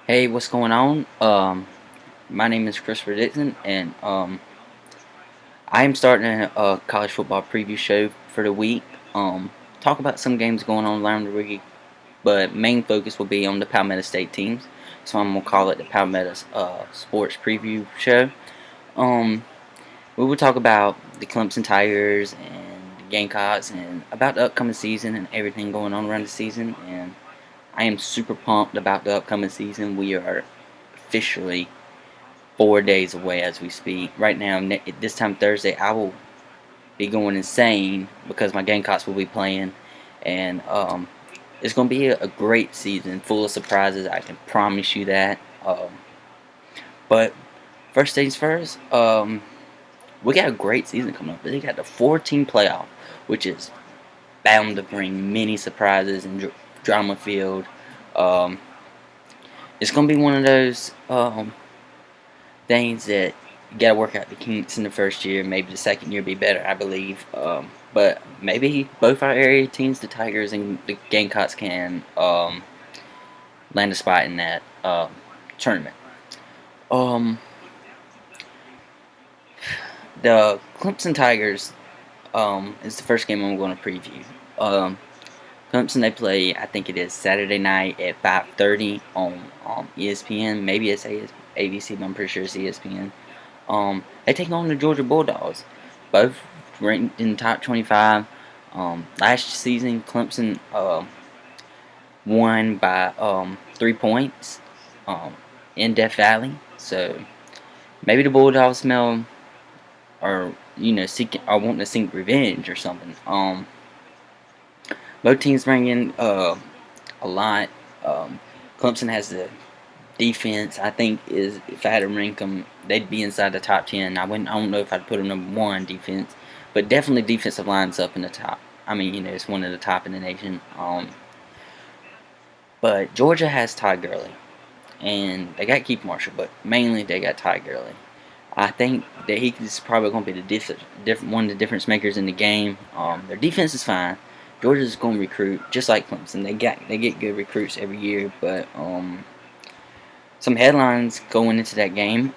Hey, what's going on? My name is Christopher Dixon, and I am starting a college football preview show for the week. Talk about some games going on around the week, but main focus will be on the Palmetto State teams. So I'm gonna call it the Palmetto Sports Preview Show. Um, we will talk about the Clemson Tigers and the Gamecocks and about the upcoming season and everything going on around the season. And I am super pumped about the upcoming season. We are officially 4 days away as we speak. Right now, this time Thursday, I will be going insane because my Gamecocks will be playing, and it's going to be a great season, full of surprises. I can promise you that. But first things first, we got a great season coming up. We got the 14 playoff, which is bound to bring many surprises and drama filled. Um, it's going to be one of those things that you got to work out the kinks in the first year. Maybe the second year be better, I believe. But maybe both our area teams, the Tigers and the Gamecocks, can land a spot in that tournament. Um, the Clemson Tigers is the first game I'm going to preview. Clemson, they play, I think it is Saturday night at 5:30 on ESPN. Maybe it's ABC, but I'm pretty sure it's ESPN. They take on the Georgia Bulldogs, both ranked in the top 25. Last season, Clemson won by 3 points in Death Valley. So maybe the Bulldogs smell or seeking or wanting to seek revenge or something. Both teams bring in a lot. Clemson has the defense. I think is if I had to rank them, they'd be inside the top 10. I don't know if I'd put them number one defense, but definitely defensive lines up in the top. I mean, it's one of the top in the nation. But Georgia has Ty Gurley, and they got Keith Marshall, but mainly they got Ty Gurley. I think that he is probably going to be the one of the difference makers in the game. Their defense is fine. Georgia's going to recruit just like Clemson. They get good recruits every year, but some headlines going into that game.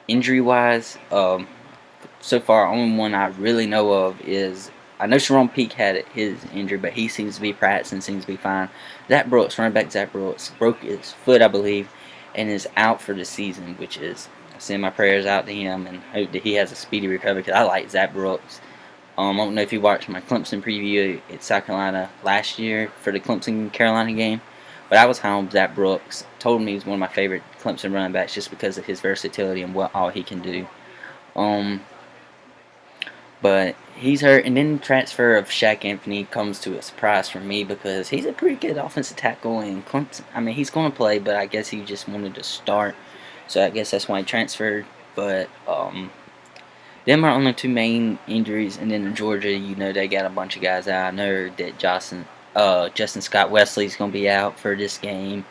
Injury wise, so far only one I really know of is I know Sharon Peak had his injury, but he seems to be practicing, seems to be fine. Zach Brooks, running back Zach Brooks, broke his foot, I believe, and is out for the season, which is I send my prayers out to him and hope that he has a speedy recovery because I like Zach Brooks. I don't know if you watched my Clemson preview at South Carolina last year for the Clemson-Carolina game, but I was home. Zach Brooks told me he's one of my favorite Clemson running backs just because of his versatility and what all he can do. But he's hurt, and then the transfer of Shaq Anthony comes to a surprise for me because he's a pretty good offensive tackle in Clemson. I mean, he's going to play, but I guess he just wanted to start, so I guess that's why he transferred. But them are only two main injuries, and then in Georgia, they got a bunch of guys out. I know that Justin Scott Wesley's going to be out for this game.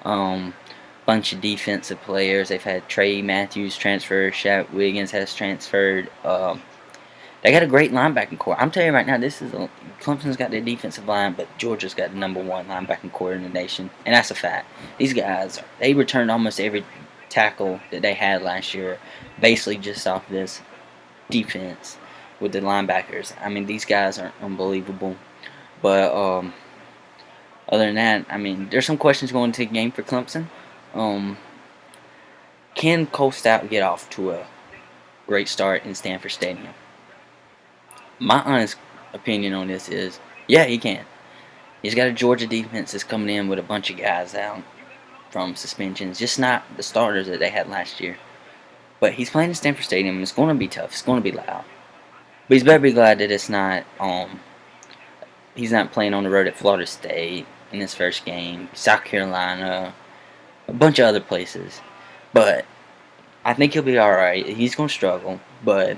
Bunch of defensive players. They've had Trey Matthews transfer. Shaq Wiggins has transferred. They got a great linebacking core. I'm telling you right now, Clemson's got their defensive line, but Georgia's got the number one linebacking core in the nation, and that's a fact. These guys, they returned almost every tackle that they had last year, basically just off this defense with the linebackers. I mean, these guys are unbelievable. But other than that, I mean, there's some questions going into the game for Clemson. Can Cole Stout get off to a great start in Stanford Stadium? My honest opinion on this is, yeah, he can. He's got a Georgia defense that's coming in with a bunch of guys out from suspensions, just not the starters that they had last year. But he's playing in Stanford Stadium, and it's going to be tough. It's going to be loud. But he's better be glad that it's not. He's not playing on the road at Florida State in his first game, South Carolina, a bunch of other places. But I think he'll be all right. He's going to struggle, but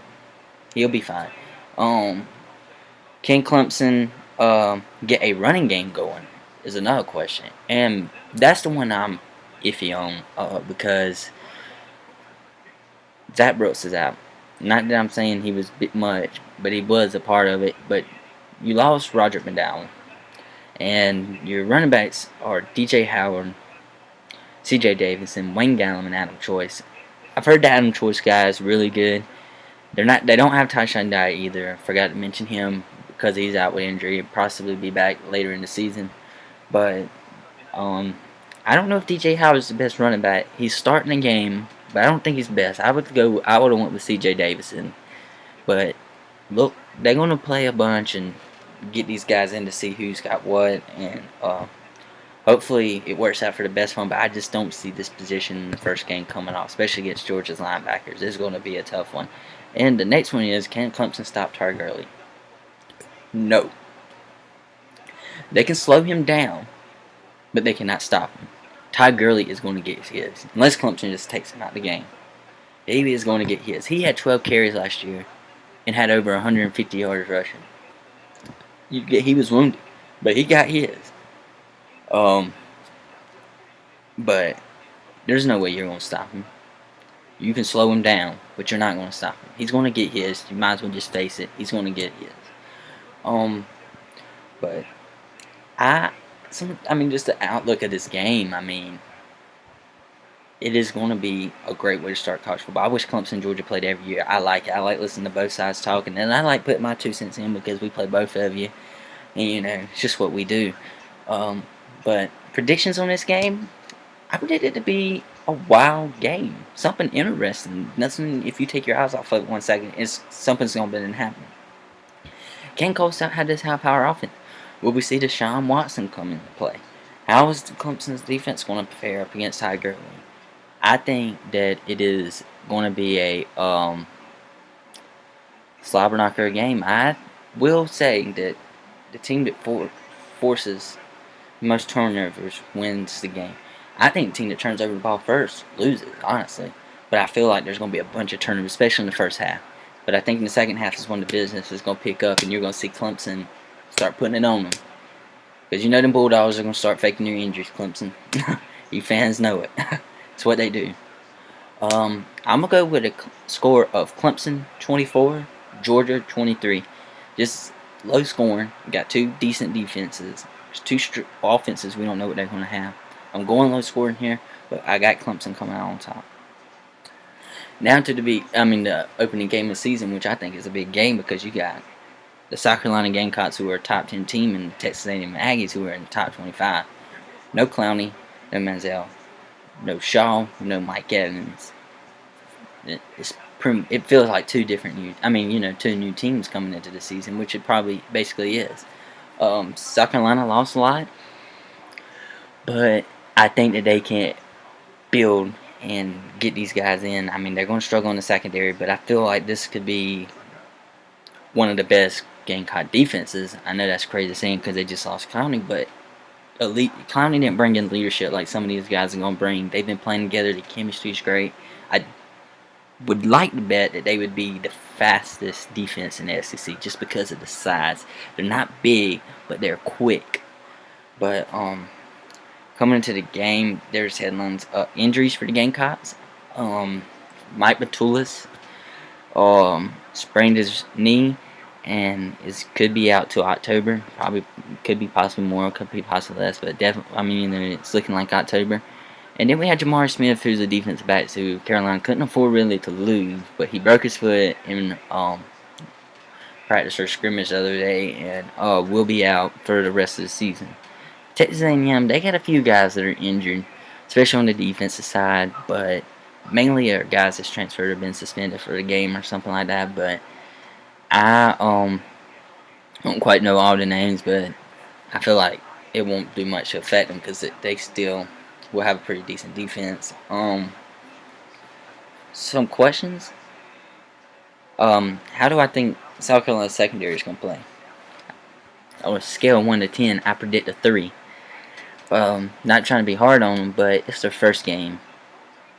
he'll be fine. Can Clemson get a running game going is another question. And that's the one I'm iffy on because Zach Brooks is out. Not that I'm saying he was much, but he was a part of it. But you lost Roger McDowell. And your running backs are DJ Howard, C.J. Davidson, Wayne Gallum, and Adam Choice. I've heard the Adam Choice guy is really good. They don't have Tyshawn Dye either. I forgot to mention him because he's out with injury. He'll possibly be back later in the season. But um, I don't know if DJ Howard's the best running back. He's starting the game, but I don't think he's best. I would have went with C.J. Davidson. But look, they're gonna play a bunch and get these guys in to see who's got what, and hopefully it works out for the best one. But I just don't see this position in the first game coming off, especially against Georgia's linebackers. This is going to be a tough one. And the next one is, can Clemson stop Ty Gurley? No. They can slow him down, but they cannot stop him. Ty Gurley is going to get his, unless Clemson just takes him out of the game. He is going to get his. He had 12 carries last year and had over 150 yards rushing. He was wounded, but he got his. But there's no way you're going to stop him. You can slow him down, but you're not going to stop him. He's going to get his. You might as well just face it. He's going to get his. But just the outlook of this game. I mean, it is going to be a great way to start college football. I wish Clemson and Georgia played every year. I like it. I like listening to both sides talking, and I like putting my 2 cents in because we play both of you, and it's just what we do. But predictions on this game, I predict it to be a wild game, something interesting. Nothing. If you take your eyes off of it 1 second, something's going to happen. Can Cole Stout have this high-power offense? Will we see Deshaun Watson come into play? How is Clemson's defense going to fare up against Ty Gurley? I think that it is going to be a slobber knocker game. I will say that the team that forces the most turnovers wins the game. I think the team that turns over the ball first loses, honestly. But I feel like there's going to be a bunch of turnovers, especially in the first half. But I think in the second half is when the business is going to pick up, and you're going to see Clemson start putting it on them. Because them Bulldogs are going to start faking their injuries, Clemson. You fans know it. It's what they do. I'm going to go with a score of Clemson 24, Georgia 23. Just low scoring. We got two decent defenses. There's two offenses we don't know what they're going to have. I'm going low scoring here, but I got Clemson coming out on top. Now to the opening game of the season, which I think is a big game because you got the South Carolina Gamecocks, who are a top 10 team, and the Texas A&M Aggies, who are in the top 25. No Clowney, no Manziel, no Shaw, no Mike Evans. It feels like two new teams coming into the season, which it probably basically is. South Carolina lost a lot, but I think that they can build and get these guys in. I mean, they're going to struggle in the secondary, but I feel like this could be one of the best Gamecock defenses. I know that's crazy saying because they just lost Clowney, but Clowney didn't bring in leadership like some of these guys are going to bring. They've been playing together. The chemistry's great. I would like to bet that they would be the fastest defense in the SEC just because of the size. They're not big, but they're quick. But coming into the game, there's headlines injuries for the Gamecocks. Mike Batulis sprained his knee and could be out till October. Probably could be possibly more, could be possibly less, but definitely, it's looking like October. And then we had Jamari Smith, who's a defensive back who Carolina couldn't afford really to lose, but he broke his foot in practice or scrimmage the other day and will be out for the rest of the season. Texas A&M, they got a few guys that are injured, especially on the defensive side, but mainly are guys that's transferred or been suspended for the game or something like that. But I don't quite know all the names, but I feel like it won't do much to affect them because they still will have a pretty decent defense. Some questions. How do I think South Carolina secondary is going to play? On a scale of 1 to 10, I predict a 3. Not trying to be hard on them, but it's their first game.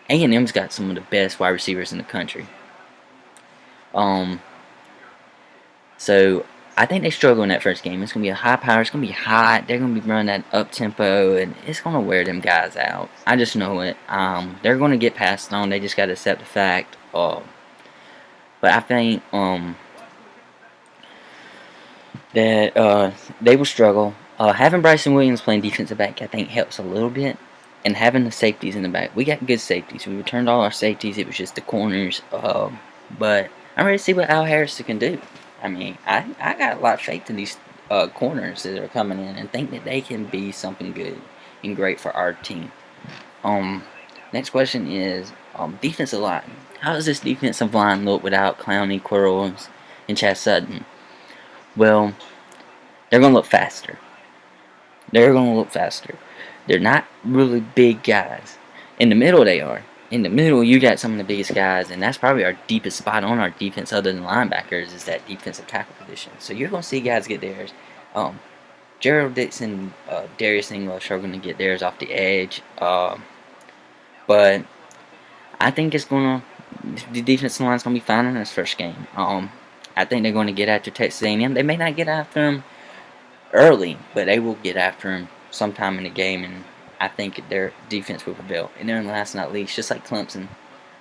A&M's got some of the best wide receivers in the country. So I think they struggle in that first game. It's going to be a high power. It's going to be hot. They're going to be running that up tempo, and it's going to wear them guys out. I just know it. They're going to get passed on. They just got to accept the fact. But I think that they will struggle. Having Bryson Williams playing defensive back, I think, helps a little bit. and having the safeties in the back. We got good safeties. We returned all our safeties. It was just the corners. But I'm ready to see what Al Harris can do. I mean, I got a lot of faith in these corners that are coming in and think that they can be something good and great for our team. Next question is defensive line. How does this defensive line look without Clowney, Quarles, and Chad Sutton? Well, they're going to look faster. They're going to look faster. They're not really big guys. In the middle, they are. In the middle, you got some of the biggest guys, and that's probably our deepest spot on our defense, other than linebackers, is that defensive tackle position. So you're going to see guys get theirs. Gerald Dixon, Darius English are going to get theirs off the edge. But I think the defensive line's going to be fine in this first game. I think they're going to get after Texas A&M. They may not get after them early, but they will get after them sometime in the game, and I think their defense will prevail. And then last but not least, just like Clemson,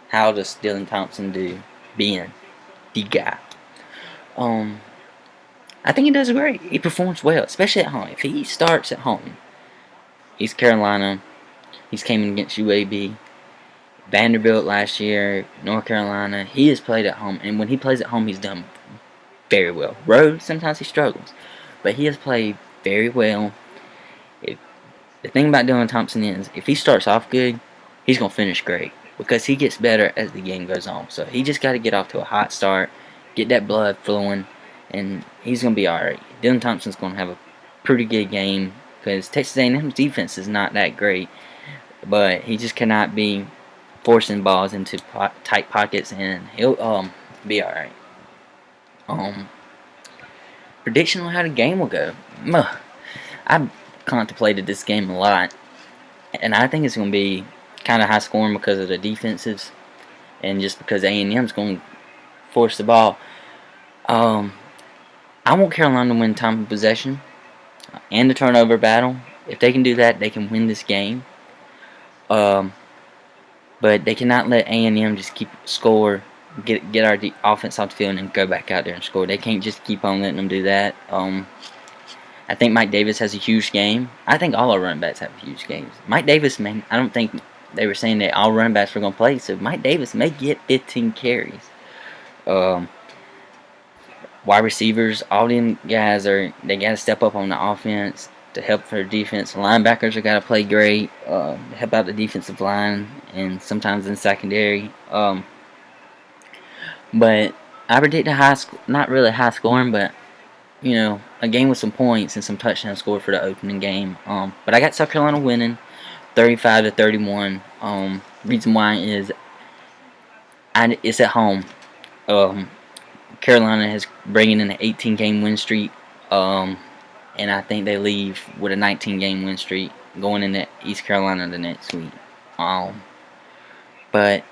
how does Dylan Thompson do being the guy? I think he does great. He performs well, especially at home. If he starts at home, East Carolina, he's came in against UAB, Vanderbilt last year, North Carolina. He has played at home, and when he plays at home, he's done very well. Road, sometimes he struggles, but he has played very well. The thing about Dylan Thompson is, if he starts off good, he's going to finish great, because he gets better as the game goes on. So he just got to get off to a hot start, get that blood flowing, and he's going to be alright. Dylan Thompson's going to have a pretty good game, because Texas A&M's defense is not that great, but he just cannot be forcing balls into tight pockets, and he'll be alright. Prediction on how the game will go. I've contemplated this game a lot, and I think it's going to be kind of high scoring because of the defenses, and just because A&M's going to force the ball. I want Carolina to win time of possession and the turnover battle. If they can do that, they can win this game. But they cannot let A&M just keep score, get our offense off the field, and go back out there and score. They can't just keep on letting them do that. I think Mike Davis has a huge game. I think all our running backs have huge games. Mike Davis, man, I don't think they were saying that all running backs were going to play, so Mike Davis may get 15 carries. Wide receivers, all them guys they got to step up on the offense to help their defense. Linebackers are got to play great, help out the defensive line, and sometimes in secondary. But I predict not really high scoring, but a game with some points and some touchdowns scored for the opening game. But I got South Carolina winning 35-31. Reason why is it's at home. Carolina is bringing in an 18-game win streak, and I think they leave with a 19-game win streak going into East Carolina the next week. But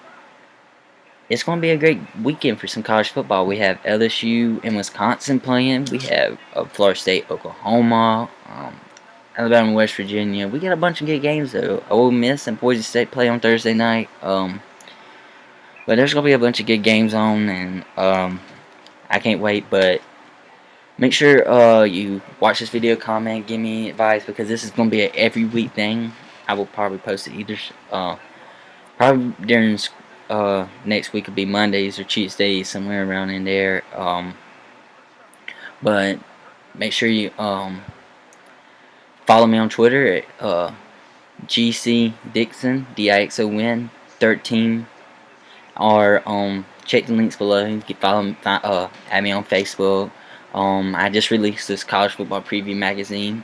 it's going to be a great weekend for some college football. We have LSU and Wisconsin playing. We have Florida State, Oklahoma, Alabama, West Virginia. We got a bunch of good games, though. Ole Miss and Boise State play on Thursday night. But there's going to be a bunch of good games on, and I can't wait. But make sure you watch this video, comment, give me advice, because this is going to be an every week thing. I will probably post it either probably during next week will be Mondays or Tuesdays, somewhere around in there. But make sure you follow me on Twitter at GC Dixon DIXON 13, or check the links below. You can add me on Facebook. I just released this college football preview magazine.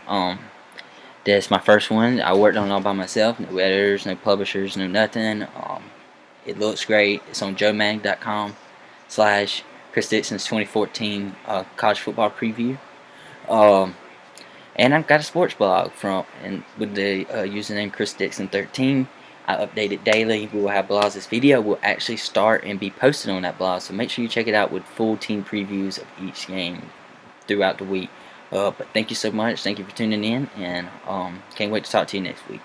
That's my first one. I worked on it all by myself. No editors, no publishers, no nothing. It looks great. It's on joemag.com/Chris Dixon's 2014 college football preview. And I've got a sports blog with the username Chris Dixon 13. I update it daily. We will have blogs. This video will actually start and be posted on that blog, so make sure you check it out with full team previews of each game throughout the week. But thank you so much. Thank you for tuning in, and can't wait to talk to you next week.